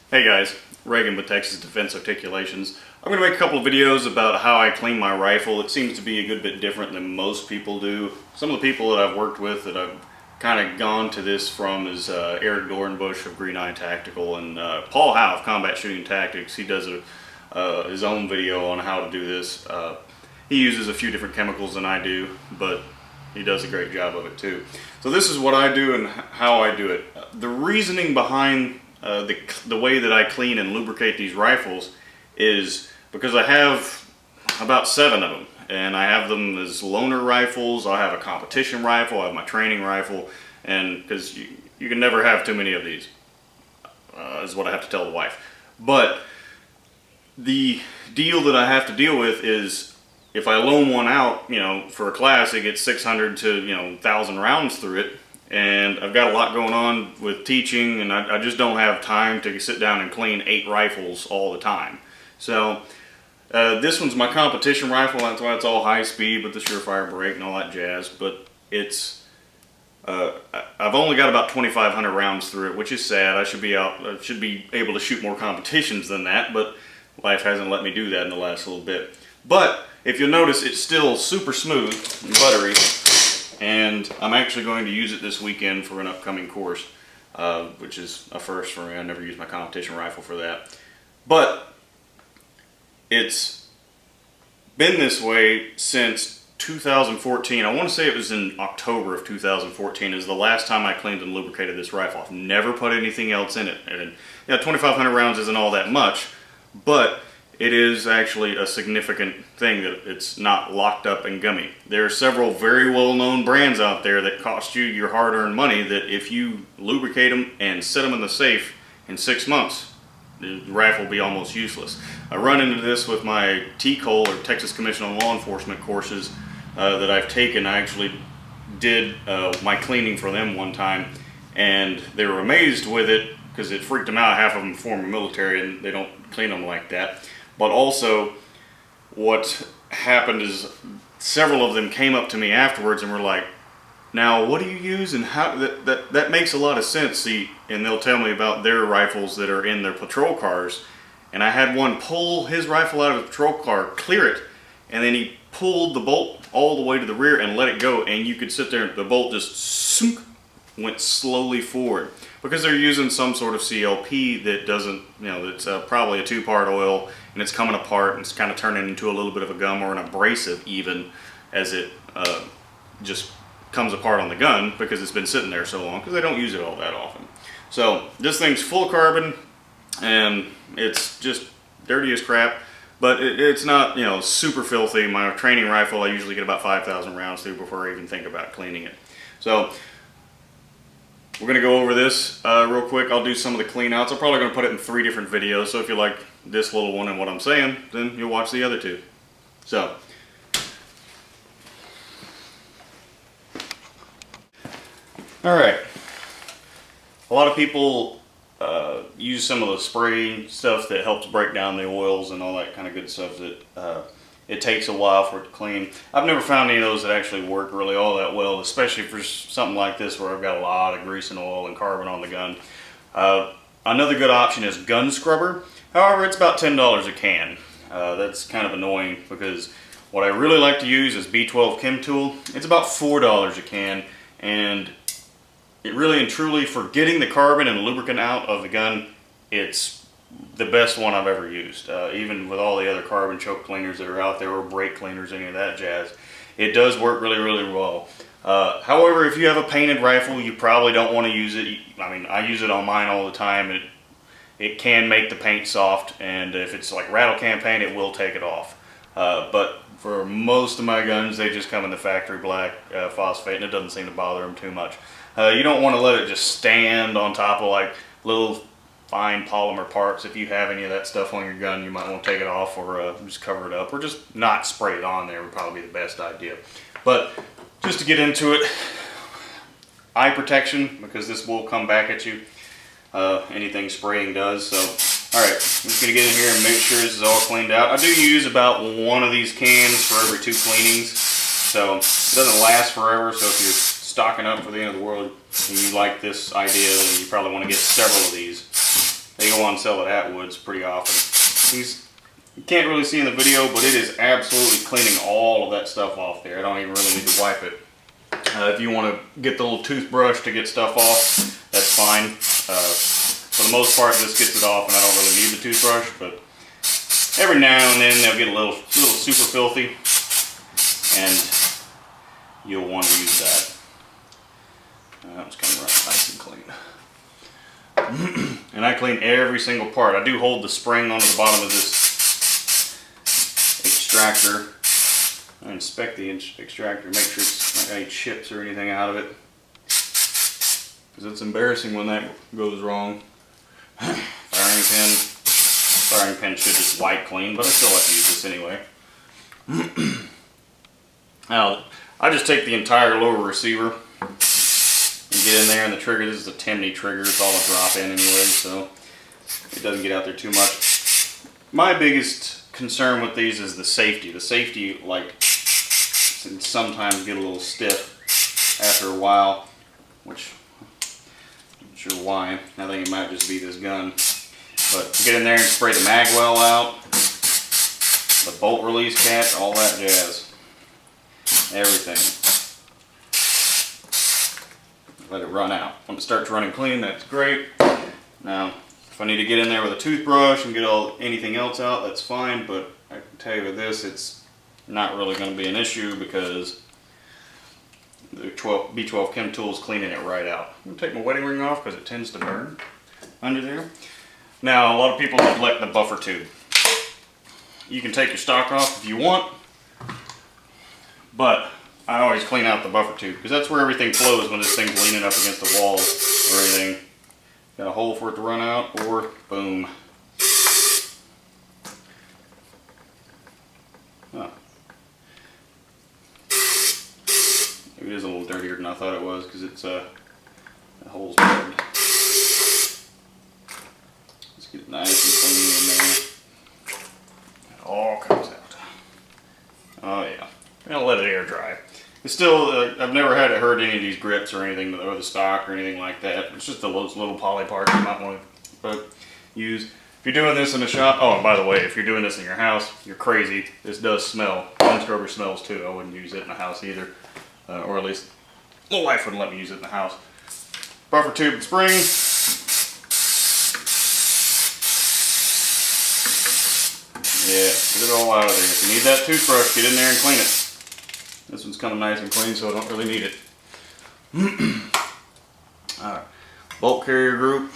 Hey guys, Reagan with Texas Defense Articulations. I'm going to make a couple of videos about how I clean my rifle. It seems to be a good bit different than most people do. Some of the people that I've worked with that I've kind of gone to this from is Eric Dornbush of Green Eye Tactical and Paul Howe of Combat Shooting Tactics. He does his own video on how to do this. He uses a few different chemicals than I do, but he does a great job of it too. So this is what I do and how I do it. The reasoning behind the way that I clean and lubricate these rifles is because I have about 7 of them, and I have them as loaner rifles. I have a competition rifle, I have my training rifle, and because you can never have too many of these, is what I have to tell the wife. But the deal that I have to deal with is if I loan one out, you know, for a class, it gets 600 to 1,000 rounds through it. And I've got a lot going on with teaching, and I just don't have time to sit down and clean 8 rifles all the time. So this one's my competition rifle. That's why it's all high speed with the surefire brake and all that jazz. But it's I've only got about 2,500 rounds through it, which is sad. I should be able to shoot more competitions than that, but life hasn't let me do that in the last little bit. But if you'll notice, it's still super smooth and buttery. And I'm actually going to use it this weekend for an upcoming course, which is a first for me. I never used my competition rifle for that. But it's been this way since 2014. I want to say it was in October of 2014 is the last time I cleaned and lubricated this rifle. I've never put anything else in it. And 2,500 rounds isn't all that much, but it is actually a significant thing that it's not locked up and gummy. There are several very well-known brands out there that cost you your hard-earned money that if you lubricate them and set them in the safe in 6 months, the rifle will be almost useless. I run into this with my TCOL, or Texas Commission on Law Enforcement courses that I've taken. I actually did my cleaning for them one time, and they were amazed with it because it freaked them out. Half of them former military and they don't clean them like that. But also, what happened is several of them came up to me afterwards and were like, "Now, what do you use and how?" That makes a lot of sense. See, and they'll tell me about their rifles that are in their patrol cars. And I had one pull his rifle out of the patrol car, clear it, and then he pulled the bolt all the way to the rear and let it go. And you could sit there, and the bolt just went slowly forward because they're using some sort of CLP that doesn't, it's probably a 2-part oil, and it's coming apart and it's kind of turning into a little bit of a gum or an abrasive even as it just comes apart on the gun because it's been sitting there so long because they don't use it all that often. So this thing's full of carbon and it's just dirty as crap, but it's not super filthy. My training rifle I usually get about 5,000 rounds through before I even think about cleaning it. So we're going to go over this real quick. I'll do some of the clean outs. I'm probably going to put it in 3 different videos, so if you like this little one and what I'm saying, then you'll watch the other 2. So, alright. A lot of people use some of the spray stuff that helps break down the oils and all that kind of good stuff that it takes a while for it to clean. I've never found any of those that actually work really all that well, especially for something like this where I've got a lot of grease and oil and carbon on the gun. Another good option is gun scrubber. However, it's about $10 a can. That's kind of annoying because what I really like to use is B12 Chem Tool. It's about $4 a can, and it really and truly, for getting the carbon and lubricant out of the gun, it's the best one I've ever used. Even with all the other carbon choke cleaners that are out there, or brake cleaners, any of that jazz, it does work really, really well. However, if you have a painted rifle, you probably don't want to use it. I mean, I use it on mine all the time. It can make the paint soft, and if it's like rattle can paint, it will take it off. But for most of my guns, they just come in the factory black phosphate, and it doesn't seem to bother them too much. You don't want to let it just stand on top of like little fine polymer parts. If you have any of that stuff on your gun, you might want to take it off or just cover it up, or just not spray it on there would probably be the best idea. But just to get into it, eye protection, because this will come back at you. Anything spraying does. So, alright, I'm just going to get in here and make sure this is all cleaned out. I do use about 1 of these cans for every 2 cleanings, so it doesn't last forever. So if you're stocking up for the end of the world and you like this idea, then you probably want to get several of these. they go on sale at Atwood's pretty often. You can't really see in the video, but it is absolutely cleaning all of that stuff off there. I don't even really need to wipe it. If you want to get the little toothbrush to get stuff off, that's fine. For the most part, this gets it off, and I don't really need the toothbrush, but every now and then they'll get a little super filthy, and you'll want to use that. That one's coming right nice and clean. And I clean every single part. I do hold the spring onto the bottom of this extractor. I inspect the extractor, make sure it's not got any chips or anything out of it, because it's embarrassing when that goes wrong. Firing pin should just wipe clean, but I still like to use this anyway. Now, I just take the entire lower receiver and get in there, and the trigger, this is a Timney trigger, it's all a drop in anyway, so it doesn't get out there too much. My biggest concern with these is the safety. The safety, like, can sometimes get a little stiff after a while, which I'm not sure why. I think it might just be this gun. But get in there and spray the mag well out, the bolt release catch, all that jazz. Everything. Let it run out. When it starts running clean, that's great. Now, if I need to get in there with a toothbrush and get anything else out, that's fine, but I can tell you with this, it's not really going to be an issue because the B12 Chem Tool is cleaning it right out. I'm going to take my wedding ring off because it tends to burn under there. Now, a lot of people neglect the buffer tube. You can take your stock off if you want, but I always clean out the buffer tube because that's where everything flows when this thing's leaning up against the wall or anything. Got a hole for it to run out, or boom. Huh. Maybe it is a little dirtier than I thought it was because it's the hole's plugged. Let's get it nice and clean in there. It all comes out. Oh yeah. I'll let it air dry. It's still, I've never had it hurt any of these grips or anything, or the stock or anything like that. It's just those little poly parts you might want to use. If you're doing this in the shop, oh, and by the way, if you're doing this in your house, you're crazy. This does smell. Bone scrubber smells too. I wouldn't use it in the house either. Or at least, my wife wouldn't let me use it in the house. Buffer tube and spring. Yeah, get it all out of there. If you need that toothbrush, get in there and clean it. This one's coming nice and clean, so I don't really need it. Alright, bolt carrier group.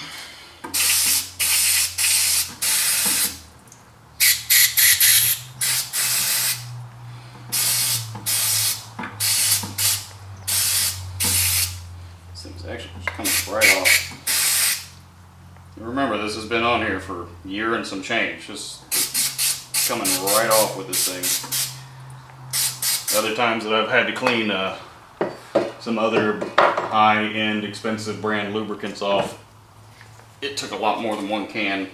This thing's actually just coming right off. Remember, this has been on here for a year and some change. Just coming right off with this thing. Other times that I've had to clean some other high-end expensive brand lubricants off, it took a lot more than one can,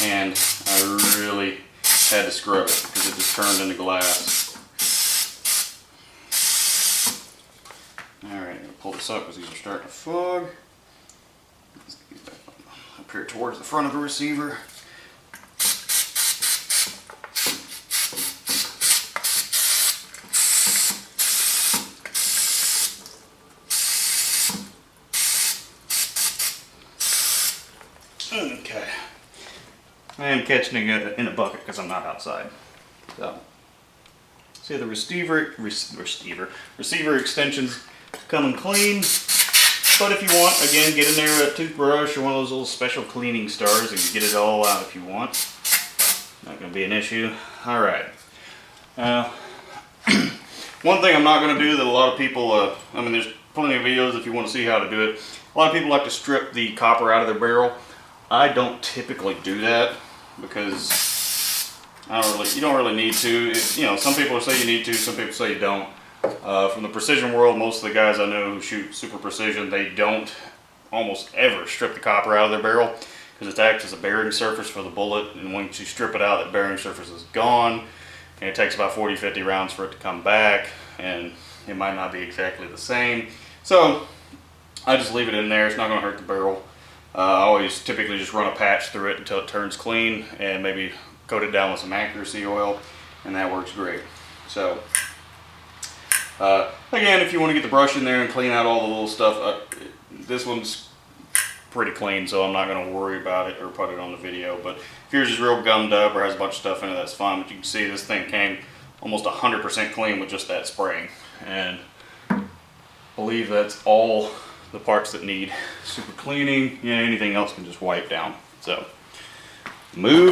and I really had to scrub it because it just turned into glass. Alright, I'm going to pull this up because these are starting to fog. Let's get these back up here towards the front of the receiver. Okay, I am catching it in a bucket because I'm not outside. So, see the receiver extensions coming clean. But if you want, again, get in there with a toothbrush or one of those little special cleaning stars and get it all out if you want. Not going to be an issue. All right. One thing I'm not going to do that a lot of people, I mean, there's plenty of videos if you want to see how to do it. A lot of people like to strip the copper out of their barrel. I don't typically do that because you don't really need to. You know, some people say you need to, some people say you don't. From the precision world, most of the guys I know who shoot super precision, they don't almost ever strip the copper out of their barrel because it acts as a bearing surface for the bullet, and once you strip it out, that bearing surface is gone, and it takes about 40-50 rounds for it to come back, and it might not be exactly the same. So I just leave it in there. It's not going to hurt the barrel. I always typically just run a patch through it until it turns clean and maybe coat it down with some accuracy oil, and that works great. So again, if you want to get the brush in there and clean out all the little stuff, this one's pretty clean, so I'm not going to worry about it or put it on the video. But if yours is real gummed up or has a bunch of stuff in it, that's fine. But you can see this thing came almost 100% clean with just that spraying, and I believe that's all the parts that need super cleaning. Yeah, anything else can just wipe down. So move